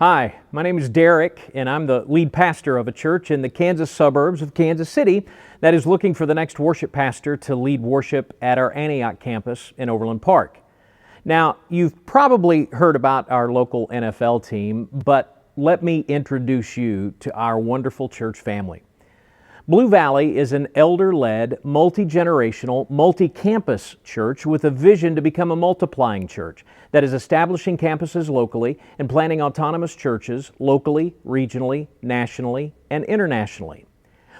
Hi, my name is Derek, and I'm the lead pastor of a church in the Kansas suburbs of Kansas City that is looking for the next worship pastor to lead worship at our Antioch campus in Overland Park. Now, you've probably heard about our local NFL team, but let me introduce you to our wonderful church family. Blue Valley is an elder-led, multi-generational, multi-campus church with a vision to become a multiplying church that is establishing campuses locally and planting autonomous churches locally, regionally, nationally, and internationally.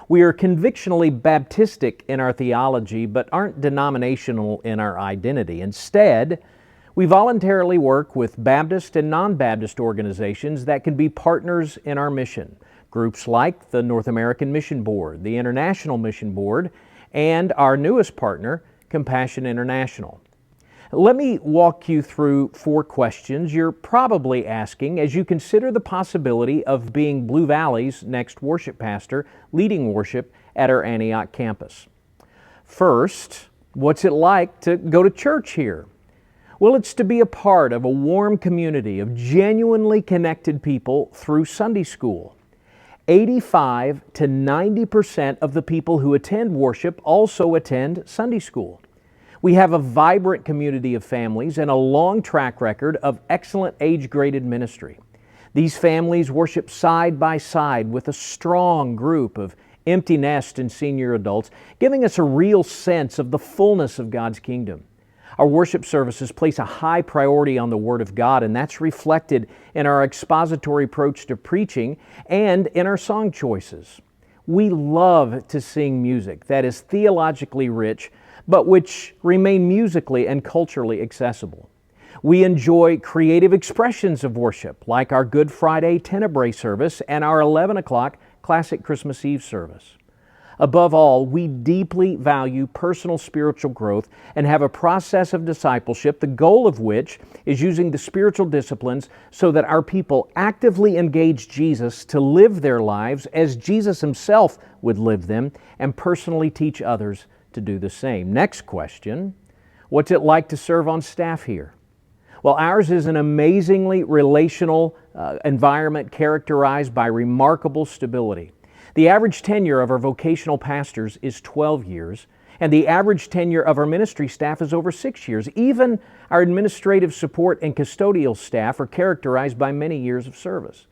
We are convictionally Baptistic in our theology, but aren't denominational in our identity. Instead, we voluntarily work with Baptist and non-Baptist organizations that can be partners in our mission. Groups like the North American Mission Board, the International Mission Board, and our newest partner, Compassion International. Let me walk you through 4 questions you're probably asking as you consider the possibility of being Blue Valley's next worship pastor leading worship at our Antioch campus. First, what's it like to go to church here? Well, it's to be a part of a warm community of genuinely connected people through Sunday school. 85 to 90% of the people who attend worship also attend Sunday school. We have a vibrant community of families and a long track record of excellent age-graded ministry. These families worship side by side with a strong group of empty nest and senior adults, giving us a real sense of the fullness of God's kingdom. Our worship services place a high priority on the Word of God, and that's reflected in our expository approach to preaching and in our song choices. We love to sing music that is theologically rich, but which remain musically and culturally accessible. We enjoy creative expressions of worship, like our Good Friday Tenebrae service and our 11 o'clock Classic Christmas Eve service. Above all, we deeply value personal spiritual growth and have a process of discipleship, the goal of which is using the spiritual disciplines so that our people actively engage Jesus to live their lives as Jesus Himself would live them and personally teach others to do the same. Next question, what's it like to serve on staff here? Well, ours is an amazingly relational environment characterized by remarkable stability. The average tenure of our vocational pastors is 12 years, and the average tenure of our ministry staff is over 6 years. Even our administrative support and custodial staff are characterized by many years of service.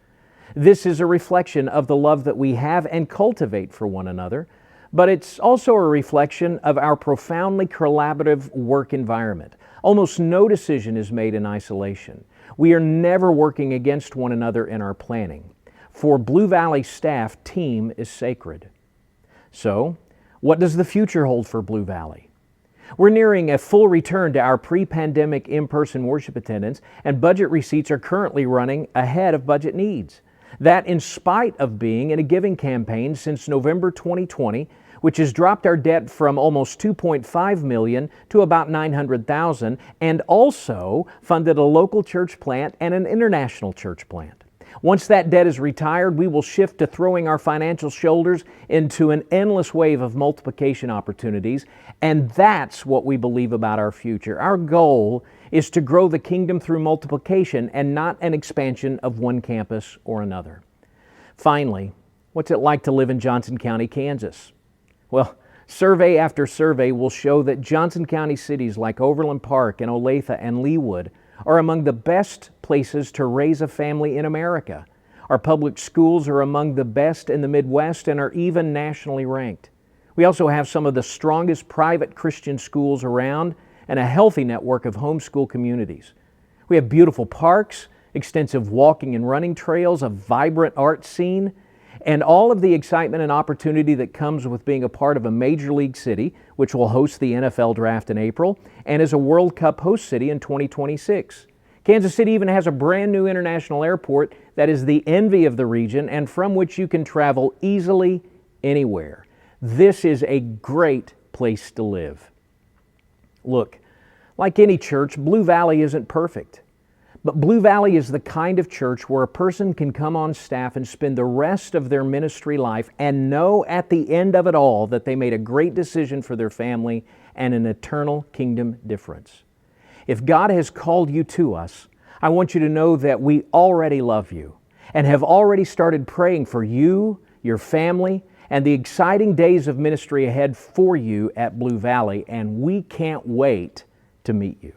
This is a reflection of the love that we have and cultivate for one another, but it's also a reflection of our profoundly collaborative work environment. Almost no decision is made in isolation. We are never working against one another in our planning. For Blue Valley staff, team is sacred. So, what does the future hold for Blue Valley? We're nearing a full return to our pre-pandemic in-person worship attendance, and budget receipts are currently running ahead of budget needs. That in spite of being in a giving campaign since November 2020, which has dropped our debt from almost $2.5 million to about $900,000, and also funded a local church plant and an international church plant. Once that debt is retired, we will shift to throwing our financial shoulders into an endless wave of multiplication opportunities, and that's what we believe about our future. Our goal is to grow the kingdom through multiplication and not an expansion of one campus or another. Finally, what's it like to live in Johnson County, Kansas? Well, survey after survey will show that Johnson County cities like Overland Park and Olathe and Leawood are among the best places to raise a family in America. Our public schools are among the best in the Midwest and are even nationally ranked. We also have some of the strongest private Christian schools around and a healthy network of homeschool communities. We have beautiful parks, extensive walking and running trails, a vibrant art scene, and all of the excitement and opportunity that comes with being a part of a major league city, which will host the NFL draft in April, and is a World Cup host city in 2026. Kansas City even has a brand new international airport that is the envy of the region and from which you can travel easily anywhere. This is a great place to live. Look, like any church, Blue Valley isn't perfect. But Blue Valley is the kind of church where a person can come on staff and spend the rest of their ministry life and know at the end of it all that they made a great decision for their family and an eternal kingdom difference. If God has called you to us, I want you to know that we already love you. and have already started praying for you, your family, and the exciting days of ministry ahead for you at Blue Valley, and we can't wait to meet you.